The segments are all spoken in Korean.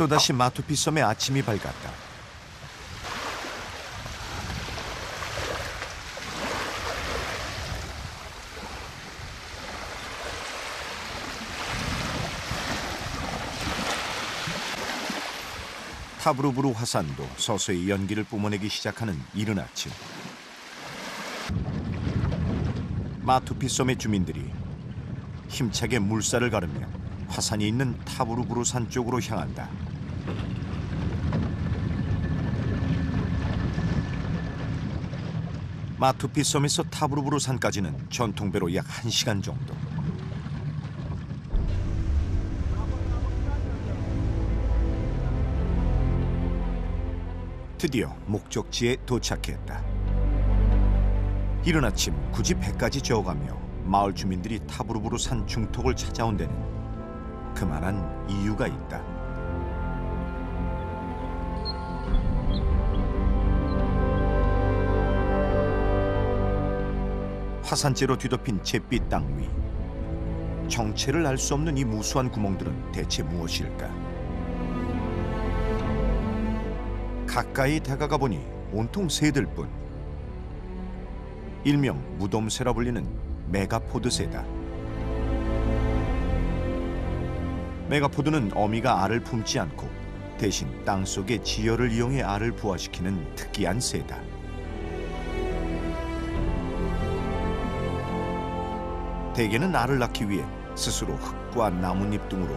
또다시 마투피 섬의 아침이 밝았다. 타브루브루 화산도 서서히 연기를 뿜어내기 시작하는 이른 아침. 마투피 섬의 주민들이 힘차게 물살을 가르며 화산이 있는 타브루브루 산 쪽으로 향한다. 마투피 섬에서 타브루브루 산까지는 전통배로 약 1시간 정도. 드디어 목적지에 도착했다. 이른 아침 굳이 배까지 저어가며 마을 주민들이 타브루브루 산 중턱을 찾아온 데는 그만한 이유가 있다. 화산재로 뒤덮인 잿빛 땅 위. 정체를 알 수 없는 이 무수한 구멍들은 대체 무엇일까? 가까이 다가가 보니 온통 새들뿐. 일명 무덤새라 불리는 메가포드새다. 메가포드는 어미가 알을 품지 않고 대신 땅속의 지열을 이용해 알을 부화시키는 특이한 새다. 대개는 알을 낳기 위해 스스로 흙과 나뭇잎 등으로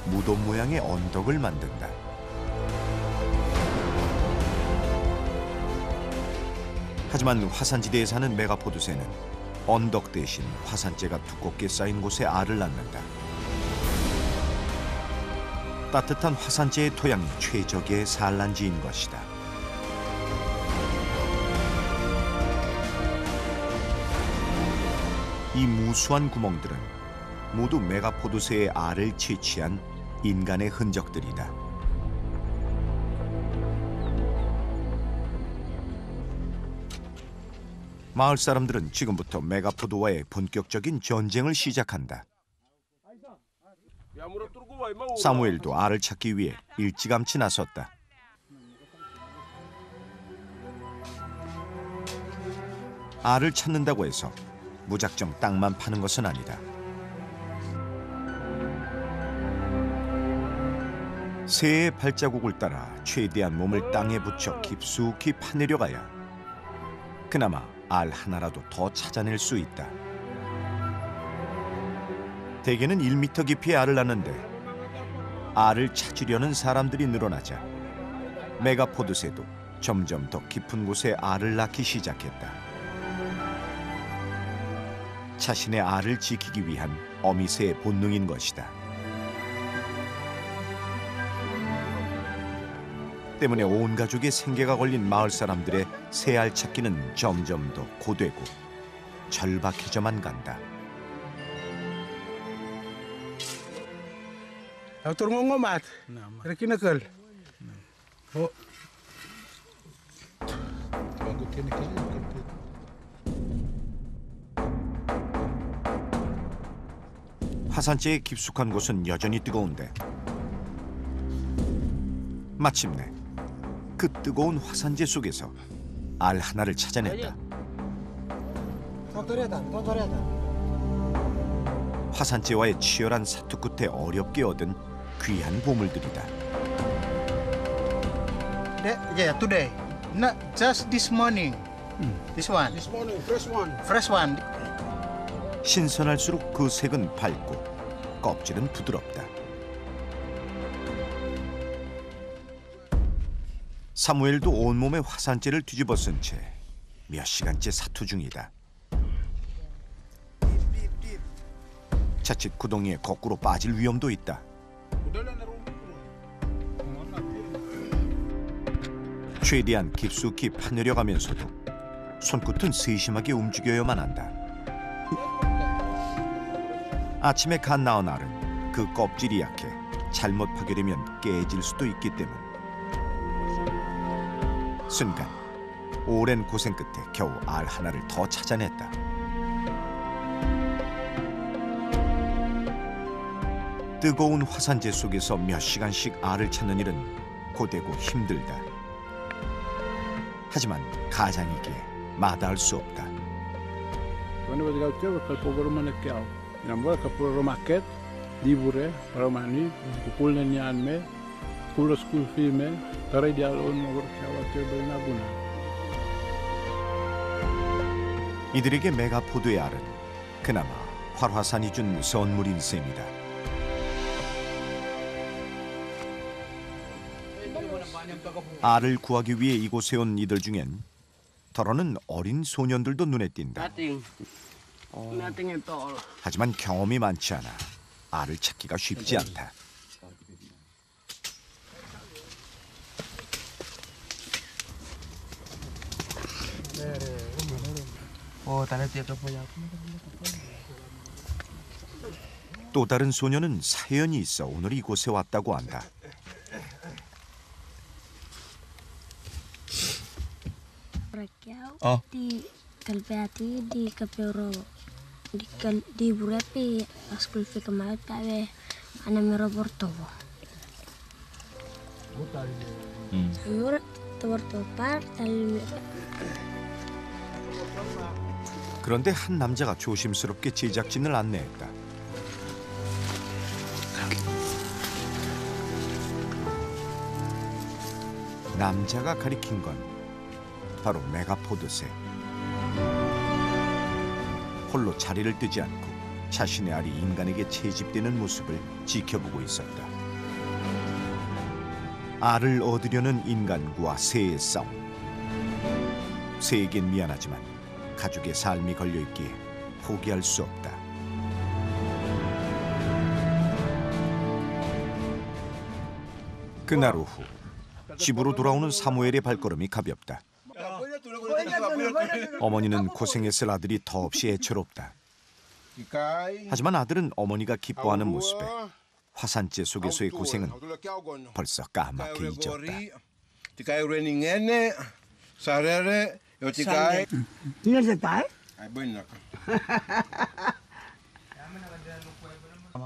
무덤 모양의 언덕을 만든다. 하지만 화산지대에 사는 메가포드새는 언덕 대신 화산재가 두껍게 쌓인 곳에 알을 낳는다. 따뜻한 화산재의 토양이 최적의 산란지인 것이다. 이 무수한 구멍들은 모두 메가포드새의 알을 채취한 인간의 흔적들이다. 마을 사람들은 지금부터 메가포드와의 본격적인 전쟁을 시작한다. 사무엘도 알을 찾기 위해 일찌감치 나섰다. 알을 찾는다고 해서 무작정 땅만 파는 것은 아니다. 새의 발자국을 따라 최대한 몸을 땅에 붙여 깊숙이 파내려가야 그나마 알 하나라도 더 찾아낼 수 있다. 대개는 1m 깊이의 알을 낳는데 알을 찾으려는 사람들이 늘어나자 메가포드새도 점점 더 깊은 곳에 알을 낳기 시작했다. 자신의 알을 지키기 위한 어미새의 본능인 것이다. 때문에 온 가족의 생계가 걸린 마을 사람들의 새알 찾기는 점점 더 고되고 절박해져만 간다. 화산재의 깊숙한 곳은 여전히 뜨거운데 마침내 그 뜨거운 화산재 속에서 알 하나를 찾아냈다. 화산재와의 치열한 사투 끝에 어렵게 얻은 귀한 보물들이다. Yeah, today. Not just this morning. This one. This morning, fresh one. Fresh one. 신선할수록 그 색은 밝고 껍질은 부드럽다. 사무엘도 온몸에 화산재를 뒤집어 쓴 채 몇 시간째 사투 중이다. 자칫 구덩이에 거꾸로 빠질 위험도 있다. 최대한 깊숙이 파내려가면서도 손끝은 세심하게 움직여야만 한다. 아침에 갓 나온 알은 그 껍질이 약해 잘못 파괴되면 깨질 수도 있기 때문. 순간 오랜 고생 끝에 겨우 알 하나를 더 찾아냈다. 뜨거운 화산재 속에서 몇 시간씩 알을 찾는 일은 고되고 힘들다. 하지만 가장이기에 마다할 수 없다. Quando eu chegava, eu ficava por uma naquela. Namora que por uma maquete, livre, para uma ni, o pulo nem anme, pulo school fee me, para ideal on over chava table naguna. 이들에게 메가포드의 알은 그나마 활화산이 준 선물인 셈이다. 알을 구하기 위해 이곳에 온 이들 중엔 더러는 어린 소년들도 눈에 띈다. 하지만 경험이 많지 않아 알을 찾기가 쉽지 않다. 또 다른 소녀는 사연이 있어 오늘 이곳에 왔다고 한다. Di Kalpeati di Kapero di Burapi school fee kemarin pawe anamero Bortovo. Amur Bortopar tal. 그런데 한 남자가 조심스럽게 제작진을 안내했다. 남자가 가리킨 건 바로 메가포드새. 홀로 자리를 뜨지 않고 자신의 알이 인간에게 채집되는 모습을 지켜보고 있었다. 알을 얻으려는 인간과 새의 싸움. 새에겐 미안하지만 가족의 삶이 걸려있기에 포기할 수 없다. 그날 오후 집으로 돌아오는 사무엘의 발걸음이 가볍다. 어머니는 고생했을 아들이 더없이 애처롭다. 하지만 아들은 어머니가 기뻐하는 모습에 화산재 속에서의 고생은 벌써 까맣게 잊었다.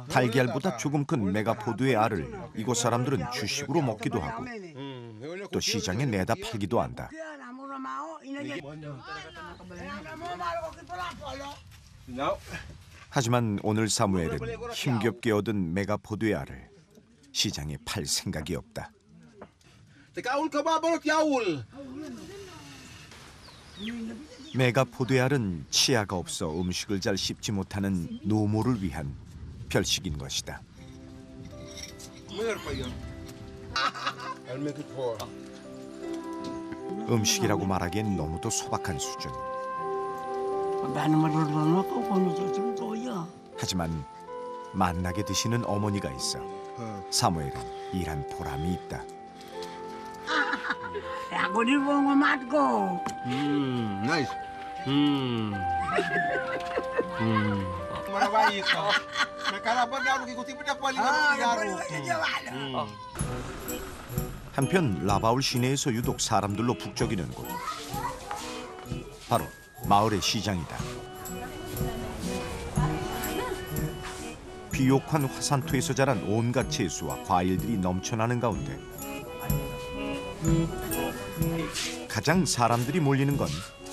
달걀보다 조금 큰 메가포드의 알을 이곳 사람들은 주식으로 먹기도 하고 또 시장에 내다 팔기도 한다. 하지만 오늘 사무엘은 힘겹게 얻은 메가포드의 알을 시장에 팔 생각이 없다. 메가포드의 알은 치아가 없어 음식을 잘 씹지 못하는 노모를 위한 별식인 것이다. 음식이라고 말하기엔 너무도 소박한 수준. 하지만 만나게 드시는 어머니가 있어 사무엘은 일한 보람이 있다. Nice. 한편 라바울 시내에서 유독 사람들로 북적이는 곳. 바로 마을의 시장이다. 비옥한 화산토에서 자란 온갖 채소와 과일들이 넘쳐나는 가운데 가장 사람들이 몰리는 건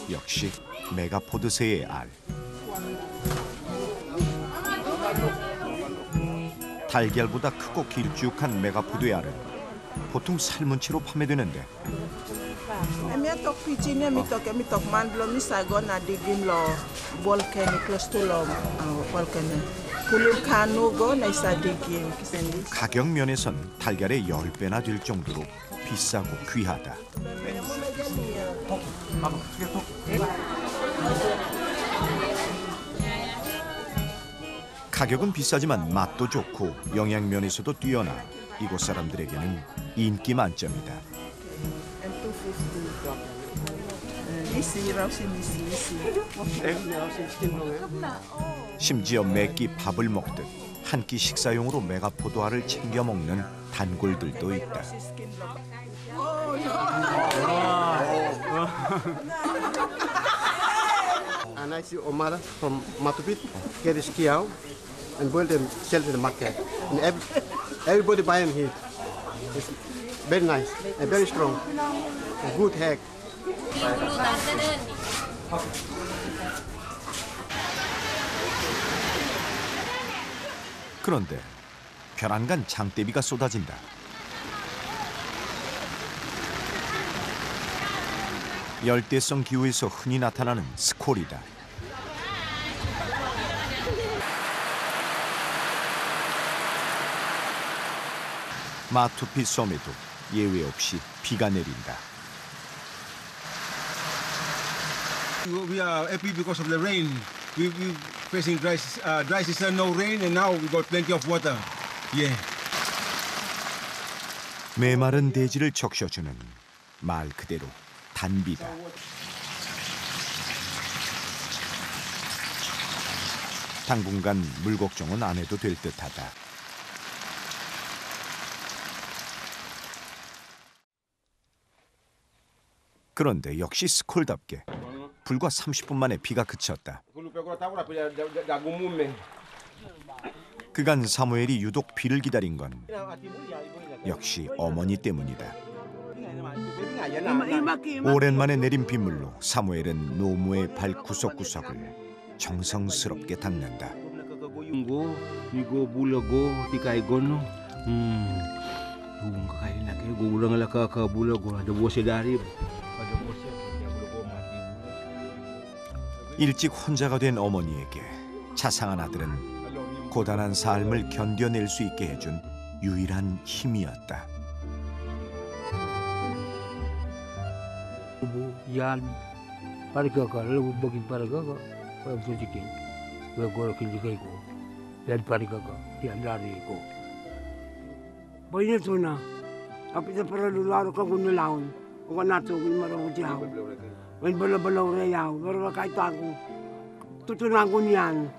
역시 메가포드새의 알. 달걀보다 크고 길쭉한 메가포드의 알은 보통 삶은 채로 판매되는데 가격 면에선 달걀의 10배나 될 정도로 비싸고 귀하다. 가격은 비싸지만 맛도 좋고 영양 면에서도 뛰어나 이곳 사람들에게는 인기 만점이다. 심지어 매끼 밥을 먹듯 한 끼 식사용으로 메가포드 알을 챙겨 먹는 단골들도 있다. And I see Omar from Matupit, get his kiao. and boil them, sell to the market. And everybody buy them here. It's very nice and very strong. A good egg. 그런데 벼랑간 장대비가 쏟아진다. 열대성 기후에서 흔히 나타나는 스콜이다. 마투피 섬에도 예외 없이 비가 내린다. We are happy because of the rain. We facing dry season, no rain, and now we got plenty of water. Yeah. 메마른 대지를 적셔주는 말 그대로 단비다. 당분간 물 걱정은 안 해도 될 듯하다. 그런데 역시 스콜답게 불과 30분 만에 비가 그쳤다. 그간 사무엘이 유독 비를 기다린 건 역시 어머니 때문이다. 오랜만에 내린 빗물로 사무엘은 노무의 발 구석구석을 정성스럽게 닦는다. 일찍 혼자가 된 어머니에게 자상한 아들은 고단한 삶을 견뎌낼 수 있게 해준 유일한 힘이었다. Yan parga ka lu bagin parga ka pa tujikin we goro kinjigay ko yan parga ka yan lari ko Boy to na apita para lularo ka kunulaon o kanato kun maro jiao wen bala bala re yao goro ka ito ako tutunan ko niyan